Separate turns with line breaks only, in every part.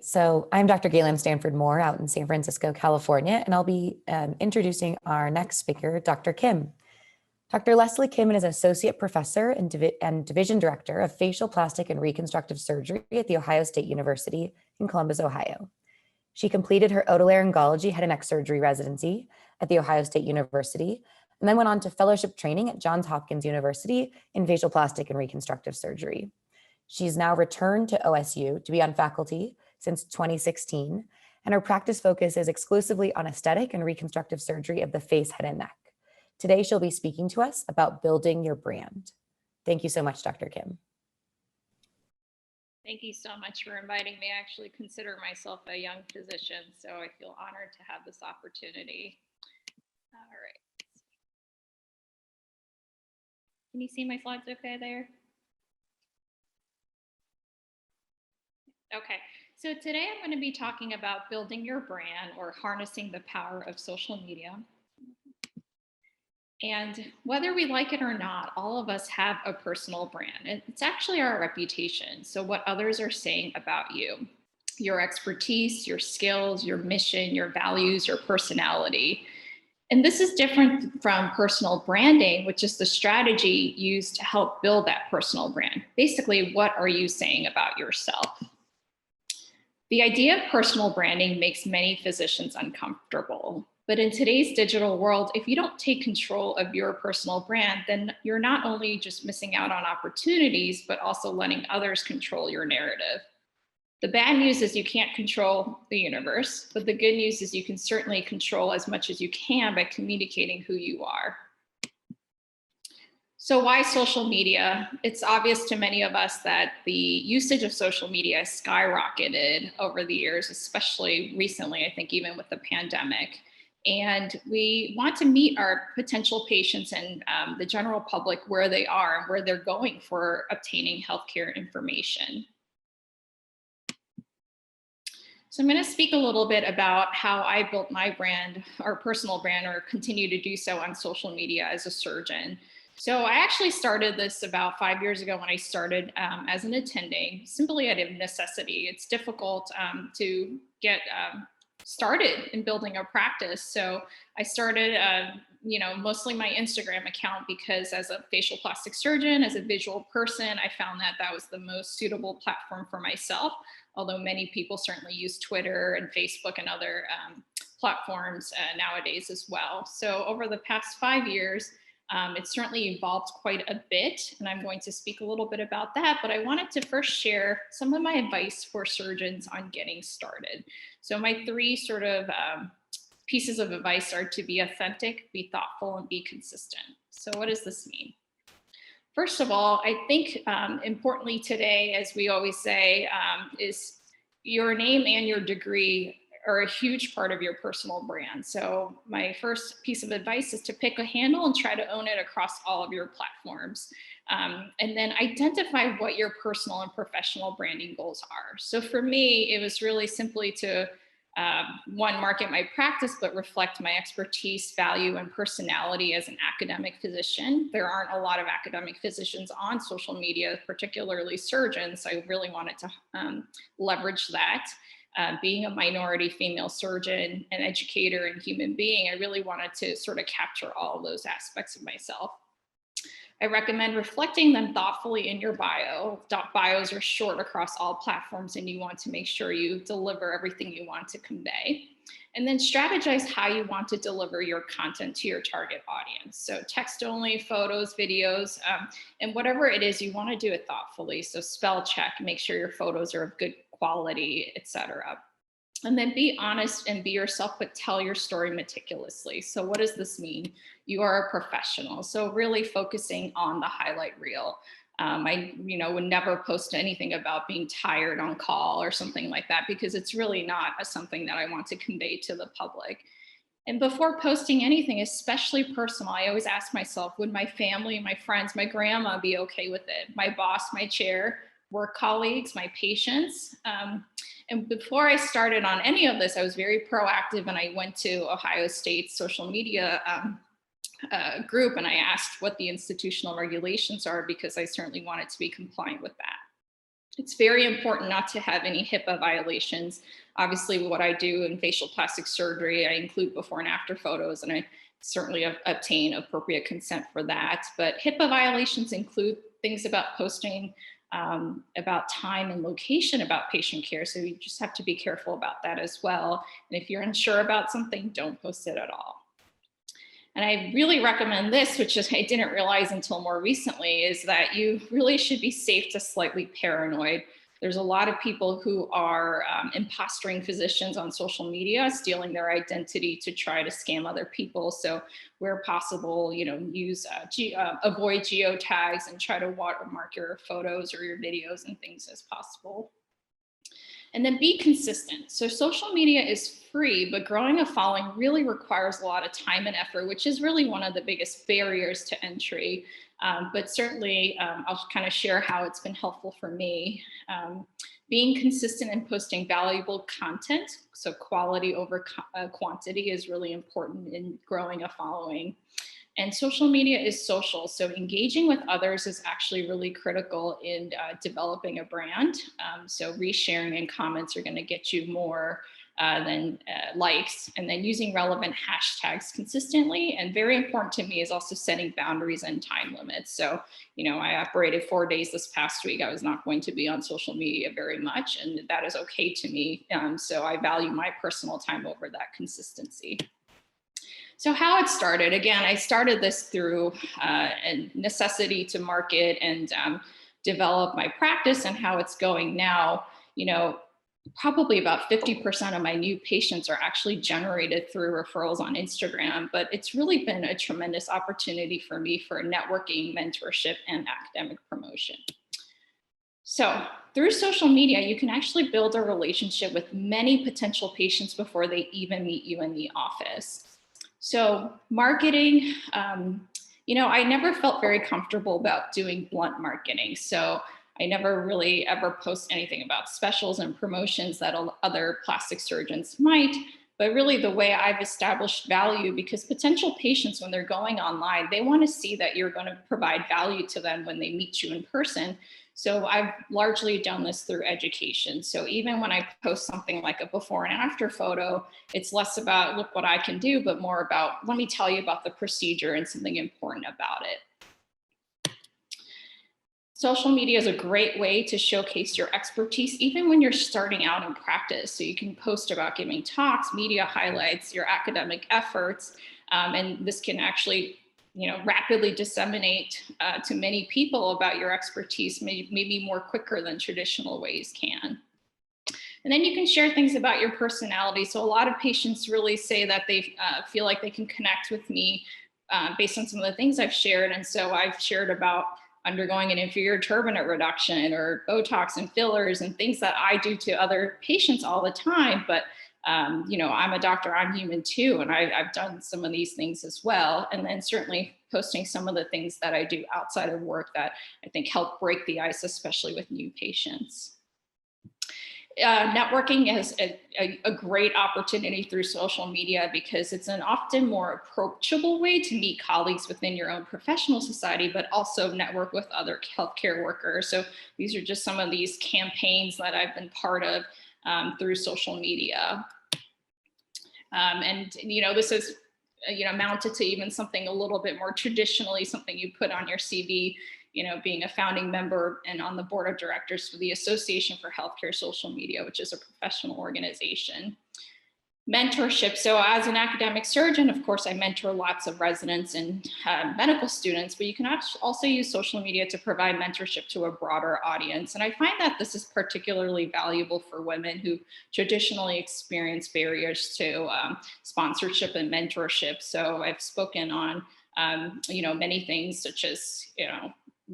So I'm Dr. Galen Stanford Moore out in San Francisco, California, and I'll be introducing our next speaker, Dr. Kim. Dr. Leslie Kim is Associate Professor and Division Director of Facial Plastic and Reconstructive Surgery at The Ohio State University in Columbus, Ohio. She completed her otolaryngology head and neck surgery residency at The Ohio State University, and then went on to fellowship training at Johns Hopkins University in facial plastic and reconstructive surgery. She's now returned to OSU to be on faculty since 2016, and her practice focus is exclusively on aesthetic and reconstructive surgery of the face, head, and neck. Today, she'll be speaking to us about building your brand. Thank you so much, Dr. Kim.
Thank you so much for inviting me. I actually consider myself a young physician, so I feel honored to have this opportunity. All right. Can you see my slides okay there? Okay, so today I'm going to be talking about building your brand or harnessing the power of social media. And whether we like it or not, all of us have a personal brand. It's actually our reputation. So what others are saying about you, your expertise, your skills, your mission, your values, your personality. And this is different from personal branding, which is the strategy used to help build that personal brand. Basically, what are you saying about yourself? The idea of personal branding makes many physicians uncomfortable. But in today's digital world, if you don't take control of your personal brand, then you're not only just missing out on opportunities, but also letting others control your narrative. The bad news is you can't control the universe, but the good news is you can certainly control as much as you can by communicating who you are. So why social media? It's obvious to many of us that the usage of social media has skyrocketed over the years, especially recently, I think even with the pandemic. And we want to meet our potential patients and the general public where they are and where they're going for obtaining healthcare information. So I'm going to speak a little bit about how I built my brand or personal brand or continue to do so on social media as a surgeon. So I actually started this about 5 years ago when I started as an attending, simply out of necessity. It's difficult to get started in building a practice. So I started, mostly my Instagram account because as a facial plastic surgeon, as a visual person, I found that that was the most suitable platform for myself. Although many people certainly use Twitter and Facebook and other platforms nowadays as well. So over the past 5 years, it's certainly evolved quite a bit, and I'm going to speak a little bit about that, but I wanted to first share some of my advice for surgeons on getting started. So my three sort of pieces of advice are to be authentic, be thoughtful, and be consistent. So what does this mean? First of all, I think importantly today, as we always say, is your name and your degree are a huge part of your personal brand. So my first piece of advice is to pick a handle and try to own it across all of your platforms. And then identify what your personal and professional branding goals are. So for me, it was really simply to one, market my practice, but reflect my expertise, value, and personality as an academic physician. There aren't a lot of academic physicians on social media, particularly surgeons. So I really wanted to leverage that. Being a minority female surgeon, an educator, and human being, I really wanted to sort of capture all of those aspects of myself. I recommend reflecting them thoughtfully in your bio. Bios are short across all platforms, and you want to make sure you deliver everything you want to convey. And then strategize how you want to deliver your content to your target audience. So text only, photos, videos, and whatever it is, you want to do it thoughtfully. So spell check, make sure your photos are of good quality, etc. And then be honest and be yourself, but tell your story meticulously. So what does this mean? You are a professional. So really focusing on the highlight reel. I would never post anything about being tired on call or something like that, because it's really not something that I want to convey to the public. And before posting anything, especially personal, I always ask myself, would my family, my friends, my grandma be okay with it? My boss, my chair, work colleagues, my patients. And before I started on any of this, I was very proactive, and I went to Ohio State's social media group, and I asked what the institutional regulations are, because I certainly wanted to be compliant with that. It's very important not to have any HIPAA violations. Obviously, what I do in facial plastic surgery, I include before and after photos, and I certainly obtain appropriate consent for that. But HIPAA violations include things about posting about time and location about patient care. So you just have to be careful about that as well. And if you're unsure about something, don't post it at all. And I really recommend this, which is I didn't realize until more recently, is that you really should be safe to slightly paranoid. There's a lot of people who are impostoring physicians on social media, stealing their identity to try to scam other people. So where possible, use avoid geotags and try to watermark your photos or your videos and things as possible. And then be consistent. So social media is free, but growing a following really requires a lot of time and effort, which is really one of the biggest barriers to entry. But certainly I'll kind of share how it's been helpful for me. Being consistent and posting valuable content, so quality over quantity, is really important in growing a following. And social media is social, so engaging with others is actually really critical in developing a brand. So resharing and comments are going to get you more than likes, and then using relevant hashtags consistently. And very important to me is also setting boundaries and time limits. So, I operated 4 days this past week. I was not going to be on social media very much, and that is okay to me. So I value my personal time over that consistency. So how it started, again, I started this through a necessity to market and develop my practice, and how it's going now. Probably about 50% of my new patients are actually generated through referrals on Instagram, but it's really been a tremendous opportunity for me for networking, mentorship, and academic promotion. So through social media, you can actually build a relationship with many potential patients before they even meet you in the office. So marketing, I never felt very comfortable about doing blunt marketing. So I never really ever post anything about specials and promotions that other plastic surgeons might. But really the way I've established value, because potential patients, when they're going online, they want to see that you're going to provide value to them when they meet you in person. So I've largely done this through education. So even when I post something like a before and after photo, it's less about look what I can do, but more about let me tell you about the procedure and something important about it. Social media is a great way to showcase your expertise, even when you're starting out in practice. So you can post about giving talks, media highlights, your academic efforts, and this can actually rapidly disseminate to many people about your expertise, maybe more quicker than traditional ways can. And then you can share things about your personality. So a lot of patients really say that they feel like they can connect with me based on some of the things I've shared. And so I've shared about undergoing an inferior turbinate reduction or Botox and fillers and things that I do to other patients all the time. But I'm a doctor, I'm human too, and I've done some of these things as well. And then certainly posting some of the things that I do outside of work that I think help break the ice, especially with new patients. Networking is a great opportunity through social media because it's an often more approachable way to meet colleagues within your own professional society, but also network with other healthcare workers. So these are just some of these campaigns that I've been part of through social media. And this is mounted to even something a little bit more traditionally, something you put on your CV, being a founding member and on the board of directors for the Association for Healthcare Social Media, which is a professional organization. Mentorship. So as an academic surgeon, of course, I mentor lots of residents and medical students, but you can also use social media to provide mentorship to a broader audience. And I find that this is particularly valuable for women who traditionally experience barriers to sponsorship and mentorship. So I've spoken on, many things such as,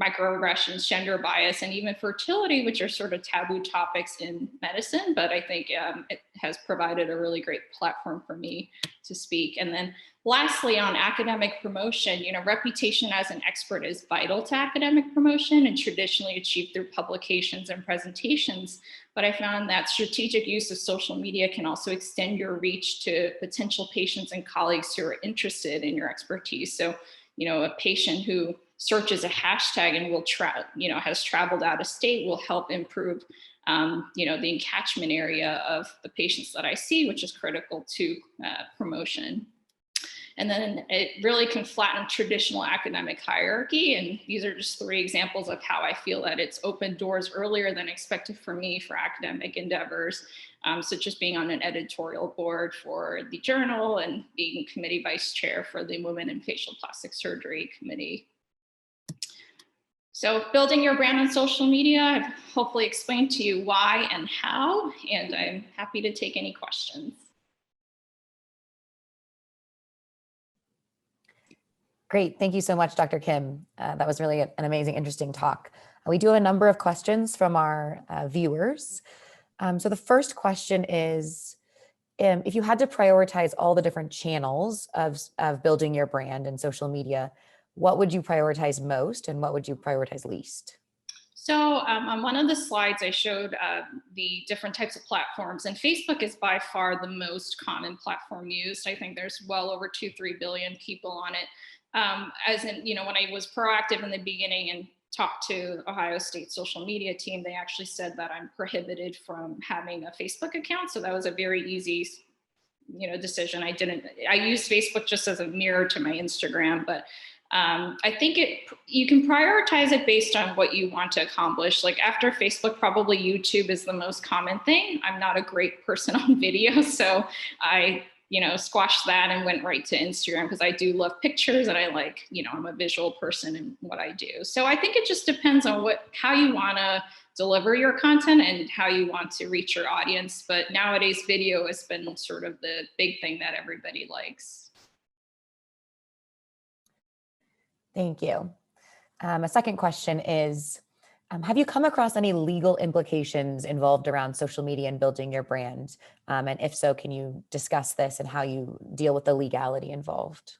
microaggressions, gender bias, and even fertility, which are sort of taboo topics in medicine. But I think it has provided a really great platform for me to speak. And then lastly, on academic promotion, reputation as an expert is vital to academic promotion and traditionally achieved through publications and presentations. But I found that strategic use of social media can also extend your reach to potential patients and colleagues who are interested in your expertise. So, a patient who searches a hashtag and has traveled out of state will help improve the catchment area of the patients that I see, which is critical to promotion. And then it really can flatten traditional academic hierarchy. And these are just 3 examples of how I feel that it's opened doors earlier than expected for me for academic endeavors, such as being on an editorial board for the journal and being committee vice chair for the Women in Facial Plastic Surgery Committee. So building your brand on social media, I've hopefully explained to you why and how, and I'm happy to take any questions.
Great. Thank you so much, Dr. Kim. That was really an amazing, interesting talk. We do have a number of questions from our viewers. So the first question is, if you had to prioritize all the different channels of building your brand and social media, what would you prioritize most and what would you prioritize least?
So on one of the slides, I showed the different types of platforms, and Facebook is by far the most common platform used. I think there's well over 2-3 billion people on it. As in, when I was proactive in the beginning and talked to Ohio State social media team, they actually said that I'm prohibited from having a Facebook account. So that was a very easy, decision. I used Facebook just as a mirror to my Instagram, but I think you can prioritize it based on what you want to accomplish. Like after Facebook, probably YouTube is the most common thing. I'm not a great person on video, so I squashed that and went right to Instagram because I do love pictures and I like, I'm a visual person in what I do. So I think it just depends on how you want to deliver your content and how you want to reach your audience. But nowadays video has been sort of the big thing that everybody likes.
Thank you. A second question is, have you come across any legal implications involved around social media and building your brand? And if so, can you discuss this and how you deal with the legality involved?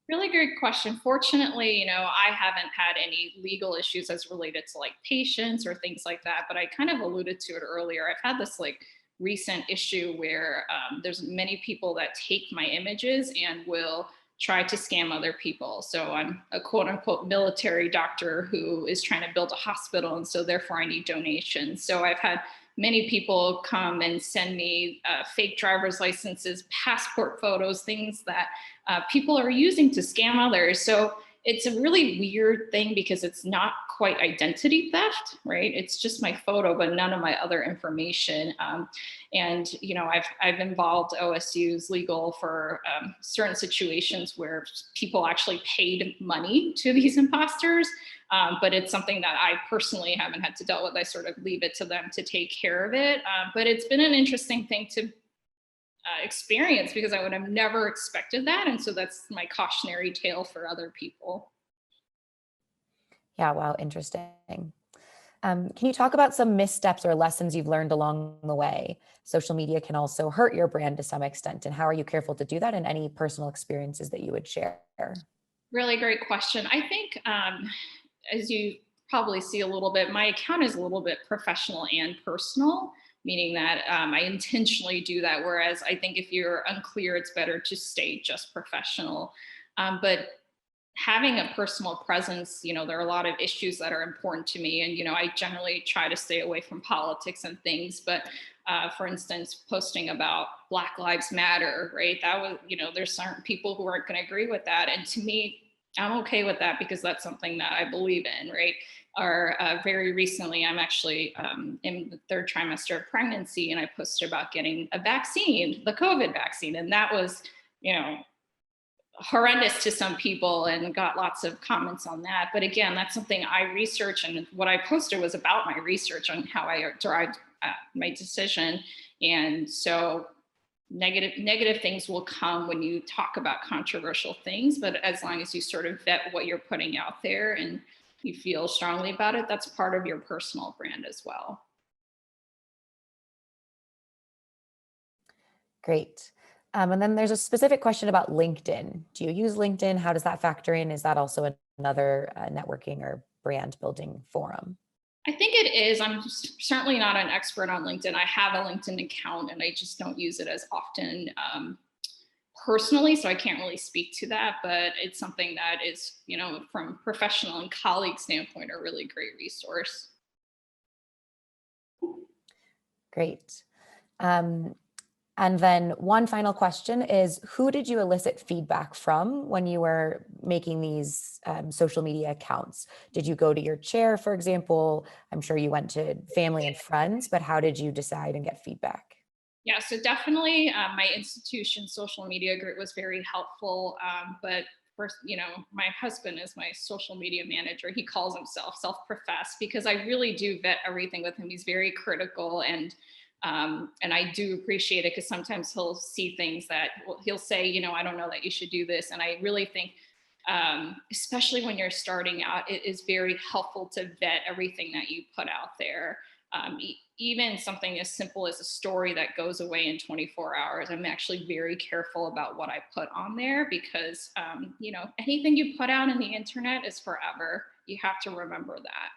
Really great question. Fortunately, I haven't had any legal issues as related to like patients or things like that, but I kind of alluded to it earlier. I've had this like recent issue where there's many people that take my images and will try to scam other people. So I'm a quote unquote military doctor who is trying to build a hospital. And so therefore I need donations. So I've had many people come and send me fake driver's licenses, passport photos, things that people are using to scam others. So it's a really weird thing because it's not quite identity theft, right? It's just my photo, but none of my other information. And I've involved OSU's legal for certain situations where people actually paid money to these imposters. But it's something that I personally haven't had to deal with. I sort of leave it to them to take care of it. But it's been an interesting thing to experience because I would have never expected that. And so that's my cautionary tale for other people.
Yeah, wow, interesting. Can you talk about some missteps or lessons you've learned along the way? Social media can also hurt your brand to some extent. And how are you careful to do that, and any personal experiences that you would share?
Really great question. I think as you probably see a little bit, my account is a little bit professional and personal, meaning that I intentionally do that. Whereas I think if you're unclear, it's better to stay just professional. But having a personal presence, there are a lot of issues that are important to me. And, I generally try to stay away from politics and things. But for instance, posting about Black Lives Matter, right? That was, there's certain people who aren't going to agree with that. And to me, I'm okay with that because that's something that I believe in, right? Or very recently, I'm actually in the 3rd trimester of pregnancy, and I posted about getting a vaccine, the COVID vaccine. And that was, horrendous to some people and got lots of comments on that. But again, that's something I research, and what I posted was about my research on how I derived my decision. And so negative things will come when you talk about controversial things, but as long as you sort of vet what you're putting out there and you feel strongly about it, that's part of your personal brand as well.
Great. And then there's a specific question about LinkedIn. Do you use LinkedIn? How does that factor in? Is that also another networking or brand building forum?
I think it is. I'm certainly not an expert on LinkedIn. I have a LinkedIn account and I just don't use it as often personally, so I can't really speak to that, but it's something that is, from professional and colleague standpoint, a really great resource.
Great. Um, and then one final question is, who did you elicit feedback from when you were making these social media accounts? Did you go to your chair, for example? I'm sure you went to family and friends, but how did you decide and get feedback?
Yeah, so definitely my institution social media group was very helpful. But first, my husband is my social media manager. He calls himself self-professed because I really do vet everything with him. He's very critical, and I do appreciate it because sometimes he'll see things that he'll say, I don't know that you should do this. And I really think, especially when you're starting out, it is very helpful to vet everything that you put out there. Even something as simple as a story that goes away in 24 hours. I'm actually very careful about what I put on there because, anything you put out on the internet is forever. You have to remember that.